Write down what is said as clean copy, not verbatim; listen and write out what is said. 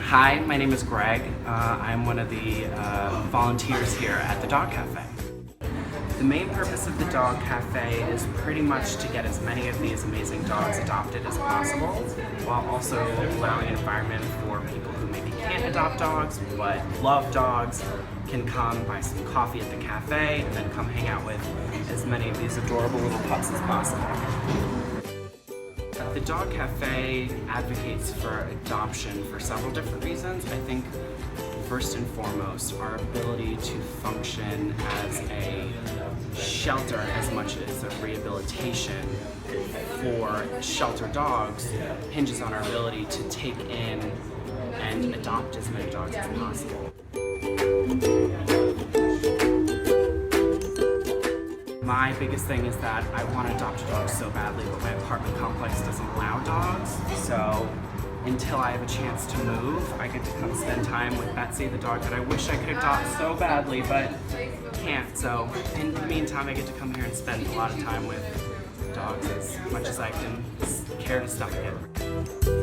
Hi, my name is Greg. I'm one of the volunteers here at the Dog Cafe. The main purpose of the Dog Cafe is pretty much to get as many of these amazing dogs adopted as possible, while also allowing an environment for people who maybe can't adopt dogs but love dogs can come buy some coffee at the cafe and then come hang out with as many of these adorable little pups as possible. The Dog Cafe advocates for adoption for several different reasons. I think first and foremost, our ability to function as a shelter as much as a rehabilitation for shelter dogs hinges on our ability to take in and adopt as many dogs as possible. My biggest thing is that I want to adopt a dog so badly, but my apartment complex doesn't allow dogs. So until I have a chance to move, I get to come spend time with Betsy, the dog that I wish I could adopt so badly, but can't. So in the meantime, I get to come here and spend a lot of time with dogs as much as I can care to stomach it.